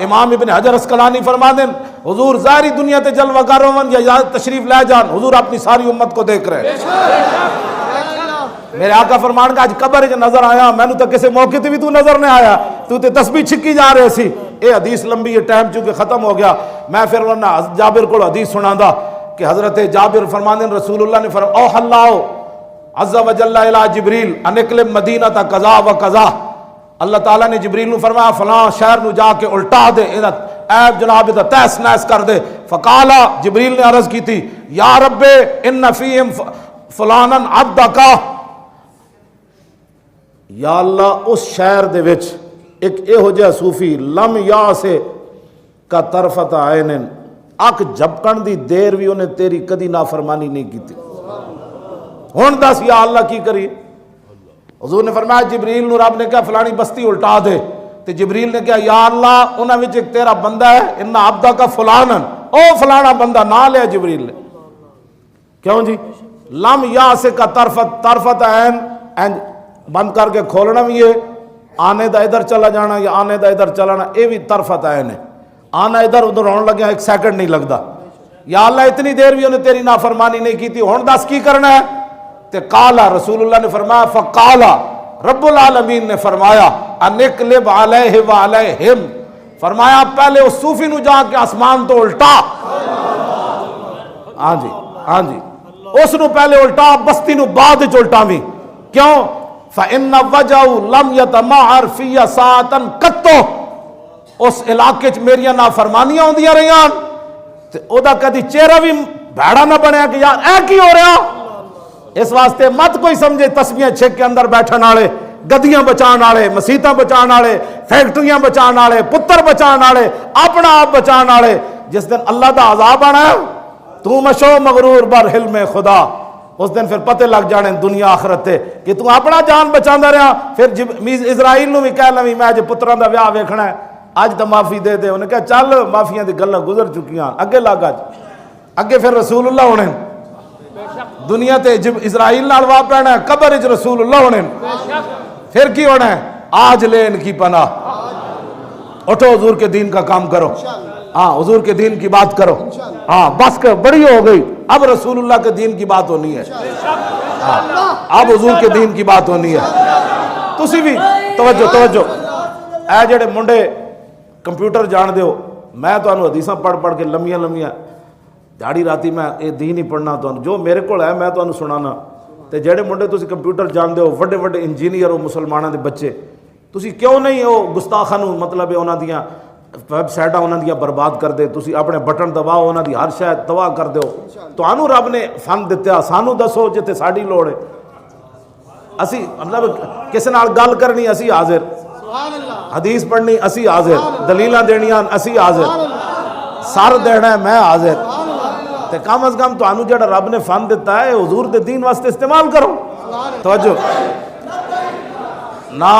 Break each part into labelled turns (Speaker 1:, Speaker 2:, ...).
Speaker 1: امام ابن حجر اسقلانی فرما دیں حضور ظاہری دنیا تے جلوہ گر ہون یا تشریف لے جان، حضور اپنی ساری امت کو دیکھ رہے ہیں۔ میرے آقا فرمان کا آج قبر جو نظر آیا، میں نے تو کسی موقع تے بھی تو نظر نہیں آیا، تو تے تسبیح چھکی جا رہے سی۔ اے حدیث لمبی، یہ ٹائم چونکہ ختم ہو گیا، میں پھر جابر کو حدیث سنا دا کہ حضرت جابر فرمان دیں رسول اللہ نے فرمایا اوحى اللہ عز وجل الی جبریل ان اقلب مدینہ قضا و قضا، اللہ تعالیٰ نے جبریل نے فرمایا فلاں شہر نو جا کے الٹا دے، عیب جناب دا تیس نیس کر دے۔ فقالا جبریل نے عرض کی تھی یا رب ان فیہم فلانا عبدکا، یا اللہ اس شہر دے وچ ایک ایہو جہا صوفی لم یاسے کا طرفت عین، اک جھپکن دی دیر بھی انہیں تیری کدی نافرمانی نہیں کی تھی، ہن دس یا اللہ کی کری؟ حضور نے فرمایا جبریل نو رب نے کہا فلانی بستی الٹا دے، تو جبریل نے کہا یا اللہ انہاں وچ ایک تیرا بندہ ہے ان عبدہ کا فلانن، او فلانا بندہ نہ لیا جبریل نے، کیوں جی؟ لم یاسے کا طرفت عین بند کر کے کھولنا بھی ہے، آنے دا ادھر چلا جانا یا آنے دا ادھر چلانا، اے بھی طرفت عین ہے، آنا ادھر ادھر ہونے لگیا ایک سیکنڈ نہیں لگتا۔ یا اللہ اتنی دیر بھی انہیں تیری نافرمانی نہیں کی تھی، ہن دس کی کرنا ہے؟ تے قالا رسول اللہ نے فرمایا فقالا رب العالمین نے فرمایا انقلب علیہ وعلیہم، فرمایا پہلے اس صوفی نو جا کے آسمان تو الٹا، ہاں جی ہاں جی اس نو پہلے الٹا، بستی نو بعد وچ الٹاویں، کیوں؟ فَإِنَّ وَجَهُ لَمْ يَتَمَعَّرْ فِيَّ سَاعَةً قَطُّ، اس علاقے چ میریاں نافرمانیاں ہوندیاں رہیاں تے او دا کدی چہرہ بھی بھیڑا نہ بنیا کہ یار اے کی ہو رہا۔ اس واسطے مت کوئی سمجھے تسبیحاں چھک کے اندر بیٹھن والے، گدیاں بچان والے، مسیتاں بچان والے، فیکٹریاں بچان والے، پتر بچان والے، اپنا آپ بچان والے، جس دن اللہ دا عذاب آنا ہے تو مشو مغرور بر حلم خدا، اس دن پھر پتہ لگ جانے دنیا آخرت تے کہ تو اپنا جان بچاندا رہا۔ پھر اسرائیل نو بھی کہہ لویں میں جو پتراں دا ویاہ ویکھنا ہے اج تو معافی دے دے، انہیں کہا چل معافیاں دی گلاں گزر چکیاں، اگے لگ اج اگے پھر رسول اللہ ہونے دنیا تے جب اسرائیل نال وا پینا ہے، قبر وچ رسول اللہ ہونے، پھر کی ہونا ہے؟ آج لے ان کی پناہ، اٹھو حضور کے دین کا کام کرو، ہاں حضور کے دین کی بات کرو، ہاں بس کر بڑی ہو گئی، اب رسول اللہ کے دین کی بات ہونی ہے، اب حضور کے دین کی بات ہونی ہے۔ تسی بھی توجہ اے جڑے منڈے کمپیوٹر جان دیو، میں تو انہوں حدیثاں پڑھ کے لمیاں دھاڑی راتی میں یہ دین ہی پڑھنا، تو جو میرے کو ہے میں تو انہوں سنانا، تے جڑے منڈے تسی کمپیوٹر جان دیو، وڈے انجینئر ہو مسلمانوں دے بچے، تسی کیوں نہیں ہو گستاخاں نو مطلب ہے انہاں دیاں ویب سائٹاں انہاں دیاں برباد کر دے، تسی اپنے بٹن دباؤ انہاں دی ہر شے تباہ کر دیو، تو انہوں رب نے فن دتا، سانو دسو جتے ساڈی لوڑ ہے، اسی مطلب کسے نال گل کرنی اسی حاضر، حدیث پڑھنی اسی حاضر، دلیلاں دینیاں اسی حاضر، سر دینا ہے میں حاضر، تے کم از کم تو جڑا رب نے فن دیتا ہے حضور دے دین واسطے استعمال کرو۔ توجہ نہ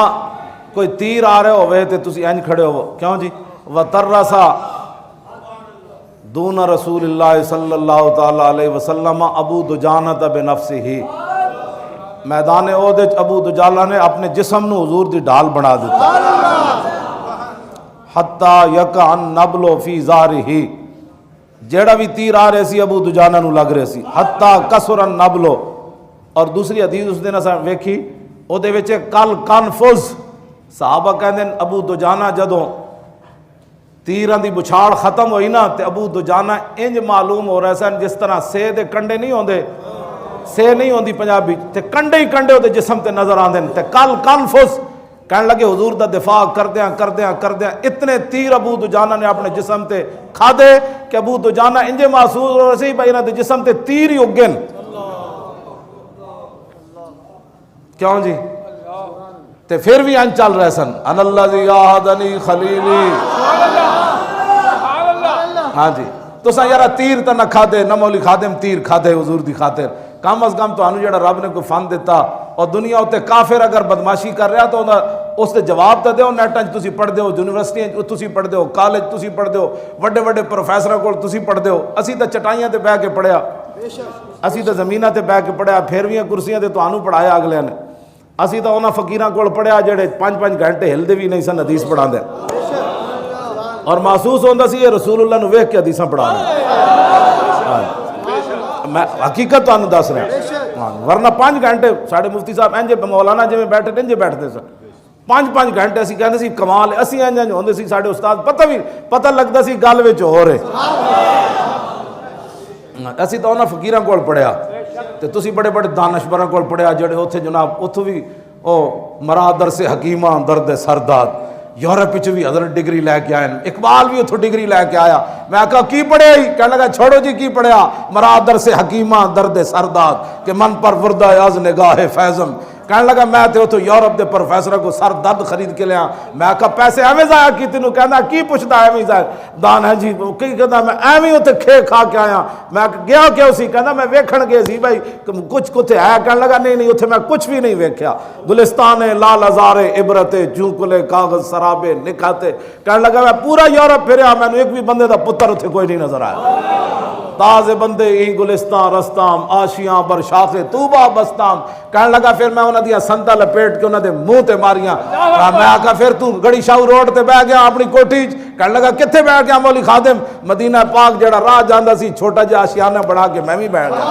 Speaker 1: کوئی تیر آ رہے ہوئے تے تسی اینج کھڑے ہو، کیوں جی؟ وَتَرَّسَا دون رسول اللہ صلی اللہ تعالی علیہ وسلم ابو دجانہ بنفسہ، میدان عہد ابو دجالہ نے اپنے جسم نو حضور دی ڈھال بنا دیتا، حتیٰ یقع النبل فی ظہرہ، جیڑا بھی تیر آ رہے سی ابو دجانہ نو لگ رہے سی، حتیٰ کسر النبل، اور دوسری حدیث اس دن اساں ویکھی او دے وچ کل کنفذ، صحابہ کہندے ابو دجانہ جدوں تیراں دی بچھاڑ ختم ہوئی نا تے ابو دجانہ انج معلوم ہو رہا سن جس طرح سے دے کنڈے نہیں ہوندے، سے نہیں ہوندی پنجابی تے کنڈے ہی کنڈے ہوتے جسم تے نظر آندے، تے کل کنفذ کہنے لگے حضور دا دفاع کردیاں اتنے تیر ابو دجانہ نے اپنے جسم تے کھا دے کہ ابو دجانہ انجے محسوس ہو رہے بھائی انہاں دے جسم تے تیر ہی اگن، کیوں جی؟ تے پھر بھی ان چل رہے سن ان الذی یعہدنی خلیلی، ہاں جی تو سا یارا تیر تا نہ کھا دے، نہ مولی خادم تیر کھا دے حضور دی خاطر، کم از کم تو انہوں جڑا رب نے کوئی فن دیتا، اور دنیا ہوتے کافر اگر بدماشی کر رہا تو اس تے جواب تا دیو، نیٹاں تسی پڑھ دیو، یونیورسٹیاں تسی پڑھ دیو، کالج تسی پڑھ دیو، وڈے پروفیسراں کول تسی پڑھ دیو، اسی تا چٹائیاں تے بیٹھ کے پڑھیا، اسی تا زمیناں تے بیٹھ کے پڑھیا، پھیرویاں کرسیاں تے تانوں پڑھایا اگلے نے، اسی تا انہاں فقیراں کول پڑھیا جڑے 5 گھنٹے ہلدے بھی نہیں سن حدیث پڑھاندے، اور محسوس ہوتا سی یہ رسول اللہ نو ویکھ کے حدیثاں پڑھا رہا میں حقیقت تانوں دس رہا ورنہ 5 گھنٹے ساڈے مفتی صاحب انج مولانا جویں بیٹھے انج بیٹھتے سن 5 گھنٹے اسی کہندے سی کمال اسی انج ہوندے سی ساڈے استاد پتہ لگدا سی گل وچ ہو رہے اسی تو انہاں فقیراں کول پڑھیا تے تسی بڑے بڑے دانشوراں کول پڑھیا جڑے اوتھے جناب اوتھوں بھی او مرادر سے حکیماں درد سرداد یورپ وچ بھی حضرت ڈگری لے کے آئے اقبال بھی اتھوں ڈگری لے کے آیا میں کہا کی پڑھے کہنے لگا چھوڑو جی کی پڑھیا مرادر سے حکیماں درد سرداد کہ من پر وردہ از نگاہ فیضم کہنے لگا میں تے اتھوں یورپ دے پروفیسر کو سر درد خرید کے لیا میں کہا پیسے ایویں ضائع کی تینوں کہنا کی پوچھدا ایویں ضائع دان ہے جی کی کہندا میں ایویں اتھے کھے کھا کے آیا میں گیا کیوں سی کہندا میں ویکھن گئے سی بھائی کچھ کتے ہے کہنے لگا نہیں اتھے میں کچھ بھی نہیں ویکھیا گلستان لال ہزارے عبرت جوں کلے کاغذ سرابے نکھاتے کہنے لگا میں پورا یورپ پھریا میں ایک بھی بندے دا پتر اتھے کوئی نہیں نظر آیا تازے بندے ہی گلستان رستام آشیاں بر شاخ طوبہ بستام کہنے لگا پھر میں انہاں دیا سنتا لپیٹ کے انہاں دے منہ تے ماریاں میں آکھا پھر تو گڑی شاہو روڈ تے بیٹھ گیا اپنی کوٹھی کہنے لگا کتھے بیٹھ گیا مولی خادم مدینہ پاک جڑا راہ جاندا سی چھوٹا جہا آشیانہ بڑھا کے میں بھی بیٹھ گیا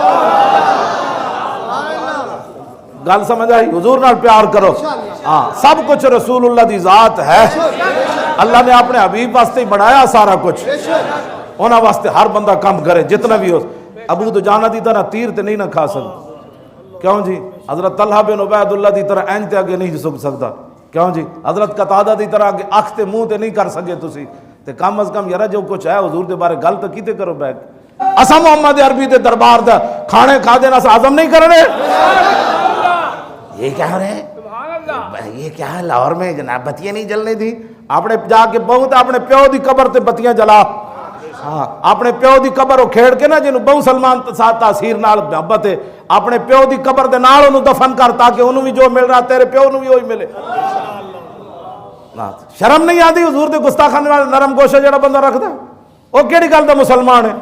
Speaker 1: گل سمجھ آئی حضور نال پیار کرو ہاں سب کچھ رسول اللہ دی ذات ہے اللہ نے اپنے حبیب واسطے ہی بنایا سارا کچھ انہاں واسطے ہر بندہ کام کرے جتنا بھی ہو ابو دجانہ دی طرح تیر تے نہیں نہ کھا سکتا کیوں جی حضرت طلحہ بن عبید اللہ دی طرح اینج تے آگے نہیں سک سکتا کیوں جی حضرت قتادہ دی طرح آگے اکھ تے منہ تے نہیں کر سکے تسی تے کم از کم یارا جو کچھ ہے حضور دے بارے گل تو کیتے کرو بیٹھ اسا محمد عربی دے دربار دا کھانے کھا دینا سے ہضم نہیں کرنے یہ کیا رہے یہ کیا ہے لاہور میں جناب بتیاں نہیں جلنے دی اپنے جا کے بہت اپنے پیو دی قبر تے بتیاں جلا ہاں اپنے پیو دی قبر کھیڑ کے نا جنہوں بہو سلمان ساتھ تاثیر نال محبت ہے اپنے پیو دی قبر دے نال انہوں دفن کر تاکہ انہوں بھی جو مل رہا تیرے پیو انہوں بھی وہی ملے شرم نہیں آتی حضور دے گستاخانے والے نرم گوشہ جڑا بندہ رکھتا ہے وہ کیڑی گل دا مسلمان ہے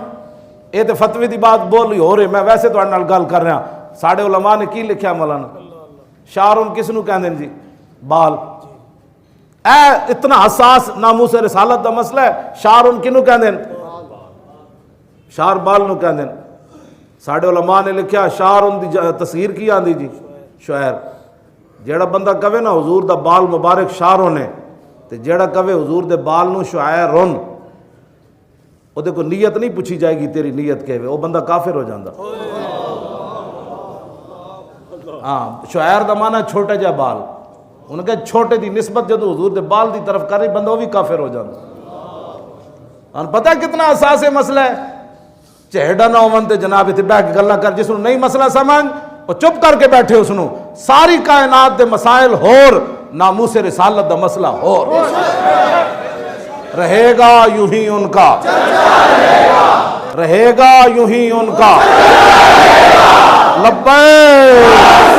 Speaker 1: یہ تے فتوی دی بات بولی ہو رہی میں ویسے تو انہوں گل کر رہا ساڑھے علماء نے کی لکھیا مولانا شارون کس نو کہندے جی بال اے اتنا حساس ناموس رسالت دا مسئلہ ہے شارون کنو کہندے شار بال نو کہندے ساڑھے علماء نے لکھیا شارون دی تصغیر کی آندی جی شعر جیڑا بندہ کہے نا حضور دا بال مبارک شارون ہے تے جیڑا کہے حضور دے بال نو شعرون او دے کو نیت نہیں پوچھی جائے گی تیری نیت کہے وہ بندہ کافر ہو جاندہ ہاں شعر دا معنی چھوٹے جا بال انہوں نے کہا چھوٹے دی نسبت جدو حضور دے بال دی طرف کر رہی بندہ وہ بھی کافر ہو جاندہ پتہ کتنا اساس مسئلہ ہے چہڑا نہ ہوون تے جناب اتنے بیٹھ کے گلا کر جس نے نہیں مسئلہ سمجھ وہ چپ کر کے بیٹھے اس نو ساری کائنات دے مسائل ہور ناموس رسالت دا مسئلہ ہور رہے گا یوں ہی ان کا رہے گا یوں ہی ان کا لبیک